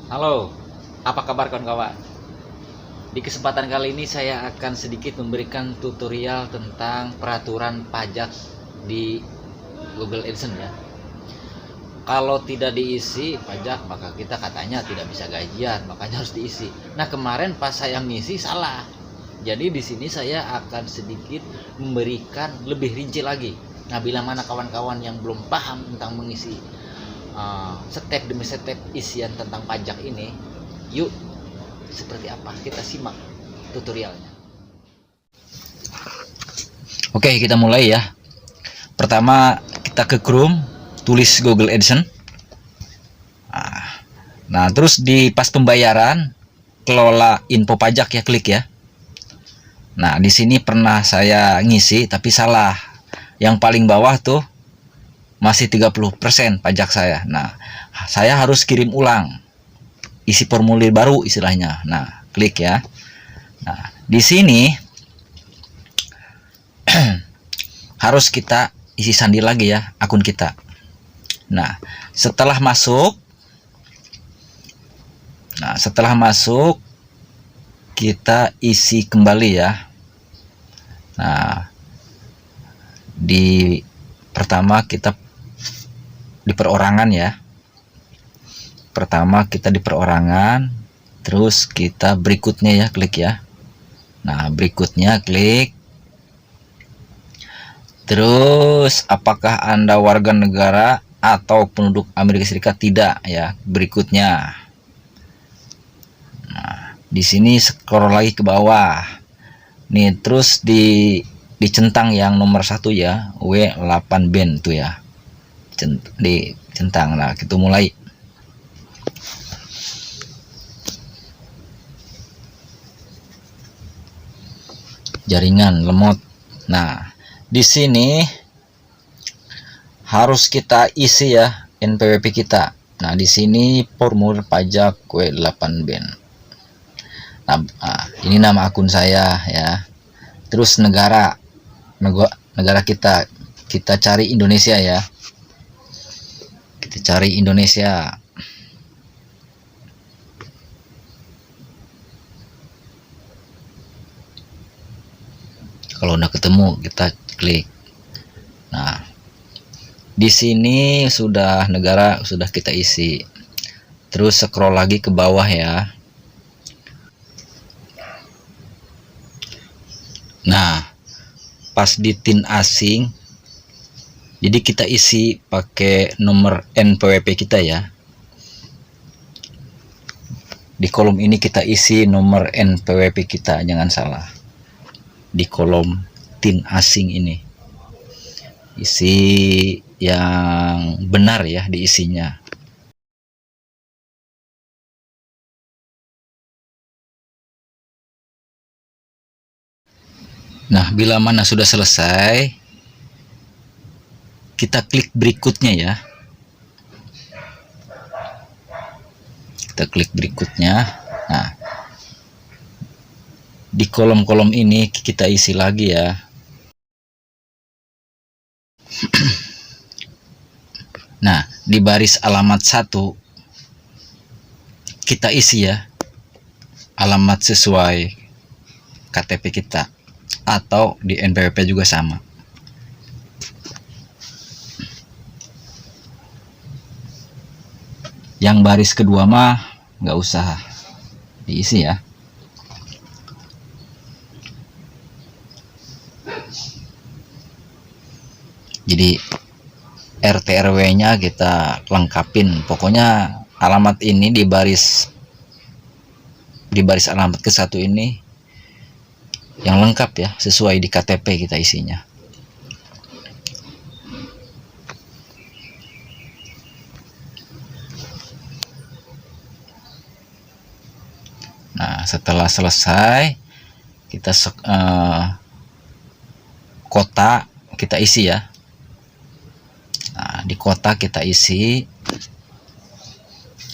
Halo, apa kabar kawan-kawan? Di kesempatan kali ini saya akan sedikit memberikan tutorial tentang peraturan pajak di Google AdSense ya. Kalau tidak diisi pajak maka kita katanya tidak bisa gajian, makanya harus diisi. Nah, kemarin pas saya ngisi salah. Jadi di sini saya akan sedikit memberikan lebih rinci lagi. Nah, bila mana kawan-kawan yang belum paham tentang mengisi step demi step isian tentang pajak ini, yuk seperti apa kita simak tutorialnya. Oke, kita mulai ya. Pertama kita ke Chrome, tulis Google AdSense. Nah, terus di pas pembayaran kelola info pajak ya, klik ya. Nah, di sini pernah saya ngisi tapi salah. Yang paling bawah tuh masih 30% pajak saya. Nah, saya harus kirim ulang. Isi formulir baru istilahnya. Nah, klik ya. Nah, di sini harus kita isi sandi lagi ya akun kita. Nah, setelah masuk kita isi kembali ya. Nah, di pertama kita di perorangan ya. Pertama kita di perorangan, terus kita berikutnya ya, klik ya. Nah, berikutnya klik. Terus apakah Anda warga negara atau penduduk Amerika Serikat? Tidak ya. Berikutnya. Nah, di sini scroll lagi ke bawah. Nih, terus dicentang yang nomor 1 ya, W8 band tuh ya. Dicentang. Nah, kita mulai. Jaringan lemot. Nah, di sini harus kita isi ya NPWP kita. Nah, di sini formulir pajak W8 band. Nah, ini nama akun saya ya. Terus negara kita cari Indonesia ya. Kita cari Indonesia. Kalau udah ketemu kita klik. Nah, di sini sudah negara sudah kita isi. Terus scroll lagi ke bawah ya. Nah, pas di TIN asing, jadi kita isi pakai nomor NPWP kita ya. Di kolom ini kita isi nomor NPWP kita, jangan salah. Di kolom TIN asing ini isi yang benar ya diisinya. Nah, bila mana sudah selesai, kita klik berikutnya ya. Kita klik berikutnya. Nah, di kolom-kolom ini kita isi lagi ya. Nah, di baris alamat 1 kita isi ya alamat sesuai KTP kita, atau di NPWP juga sama. Yang baris kedua mah nggak usah diisi ya. Jadi RT RW-nya kita lengkapin. Pokoknya alamat ini di baris alamat ke-1 ini yang lengkap ya, sesuai di KTP kita isinya. Nah, setelah selesai kita kota kita isi ya. Nah, di kota kita isi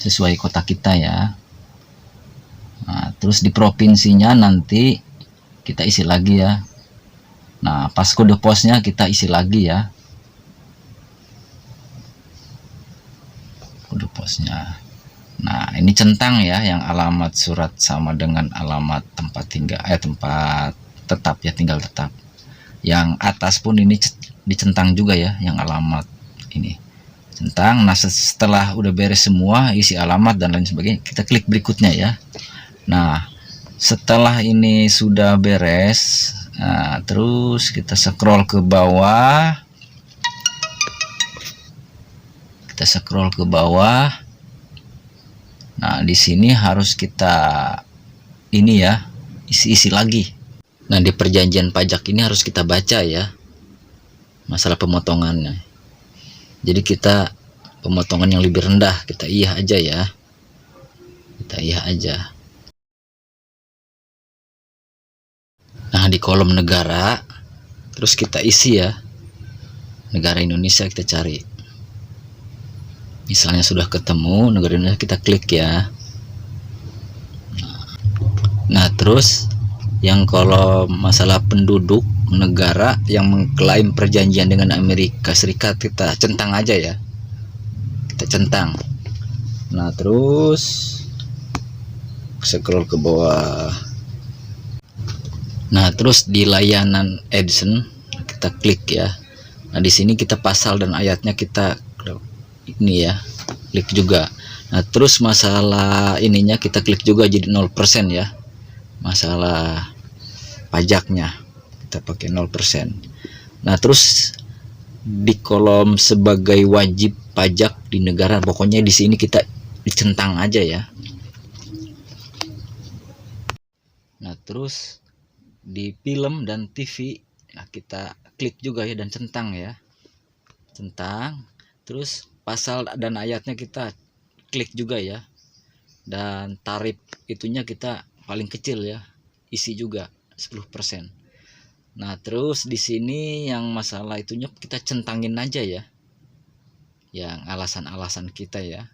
sesuai kota kita ya. Nah, terus di provinsinya nanti kita isi lagi ya. Nah, pas kode posnya kita isi lagi ya. Kode posnya. Nah, ini centang ya, yang alamat surat sama dengan alamat tempat tinggal, tempat tetap ya, tinggal tetap. Yang atas pun ini dicentang juga ya, yang alamat ini centang. Nah, setelah udah beres semua, isi alamat dan lain sebagainya, kita klik berikutnya ya. Nah, setelah ini sudah beres, nah, terus kita scroll ke bawah. Nah, di sini harus kita ini ya, isi-isi lagi. Nah, di perjanjian pajak ini harus kita baca ya, masalah pemotongannya. Jadi kita pemotongan yang lebih rendah, kita iya aja ya. Kita iya aja. Nah, di kolom negara, terus kita isi ya, negara Indonesia kita cari. Misalnya sudah ketemu negara Indonesia, kita klik ya. Nah, terus yang kalau masalah penduduk negara yang mengklaim perjanjian dengan Amerika Serikat, kita centang aja ya, kita centang. Nah, terus scroll ke bawah. Nah, terus di layanan Edson kita klik ya. Nah, di sini kita pasal dan ayatnya kita ini ya, klik juga. Nah, terus masalah ininya kita klik juga jadi 0% ya, masalah pajaknya kita pakai 0%. Nah, terus di kolom sebagai wajib pajak di negara, pokoknya di sini kita dicentang aja ya. Nah, terus di film dan TV, nah, kita klik juga ya dan centang ya, centang. Terus pasal dan ayatnya kita klik juga ya, dan tarif itunya kita paling kecil ya, isi juga 10%. Nah, terus di sini yang masalah itunya kita centangin aja ya, yang alasan-alasan kita ya,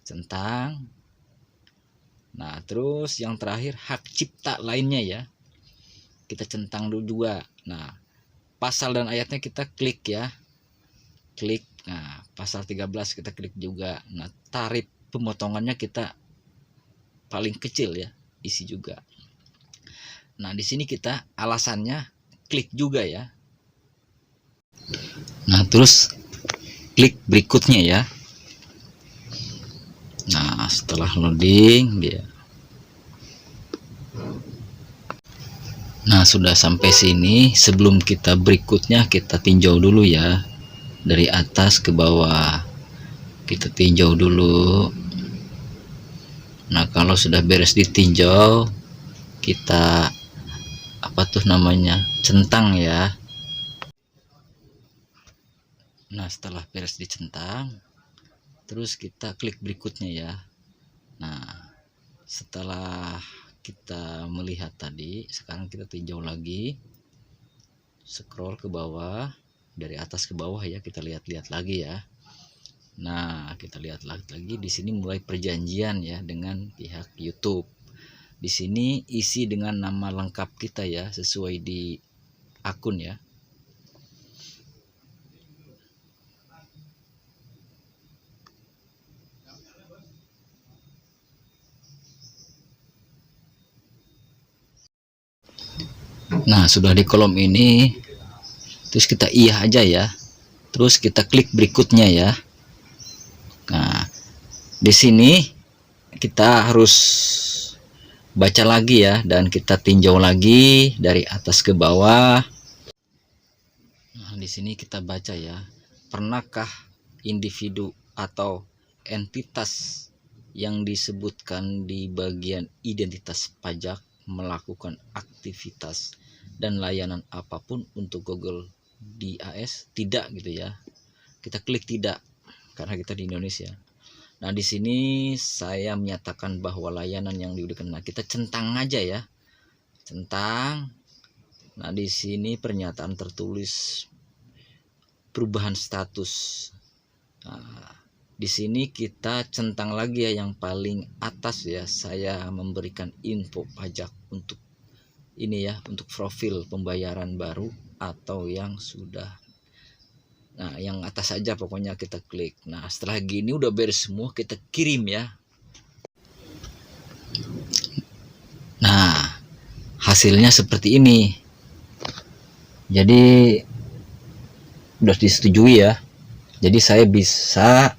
centang. Nah, terus yang terakhir hak cipta lainnya ya, kita centang dulu juga. Nah, pasal dan ayatnya kita klik ya, klik. Nah, pasal 13 kita klik juga. Nah, tarif pemotongannya kita paling kecil ya, isi juga. Nah, di sini kita alasannya klik juga ya. Nah, terus klik berikutnya ya. Nah, setelah loading dia. Nah, sudah sampai sini. Sebelum kita berikutnya, kita tinjau dulu ya, dari atas ke bawah kita tinjau dulu. Nah, kalau sudah beres ditinjau, kita apa tuh namanya, centang ya. Nah, setelah beres dicentang, terus kita klik berikutnya ya. Nah, setelah kita melihat tadi, sekarang kita tinjau lagi, scroll ke bawah, dari atas ke bawah ya, kita lihat-lihat lagi ya. Nah, kita lihat lagi di sini mulai perjanjian ya dengan pihak YouTube. Di sini isi dengan nama lengkap kita ya, sesuai di akun ya. Nah, sudah di kolom ini, terus kita iya aja ya. Terus kita klik berikutnya ya. Nah, di sini kita harus baca lagi ya, dan kita tinjau lagi dari atas ke bawah. Nah, di sini kita baca ya. Pernahkah individu atau entitas yang disebutkan di bagian identitas pajak melakukan aktivitas dan layanan apapun untuk Google di AS? Tidak gitu ya. Kita klik tidak karena kita di Indonesia. Nah, di sini saya menyatakan bahwa layanan yang diberikan, nah kita centang aja ya, centang. Nah, di sini pernyataan tertulis perubahan status. Nah, di sini kita centang lagi ya, yang paling atas ya, saya memberikan info pajak untuk ini ya, untuk profil pembayaran baru atau yang sudah. Nah, yang atas saja pokoknya kita klik. Nah, setelah gini udah beres semua, kita kirim ya. Nah, hasilnya seperti ini. Jadi udah disetujui ya. Jadi saya bisa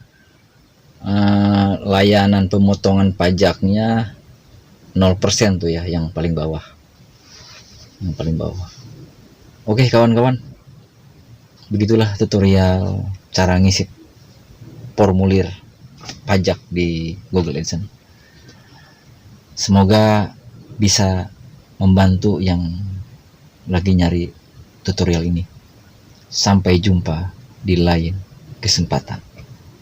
layanan pemotongan pajaknya 0% tuh ya, yang paling bawah. Yang paling bawah. Oke kawan-kawan, begitulah tutorial cara ngisi formulir pajak di Google AdSense. Semoga bisa membantu yang lagi nyari tutorial ini. Sampai jumpa di lain kesempatan.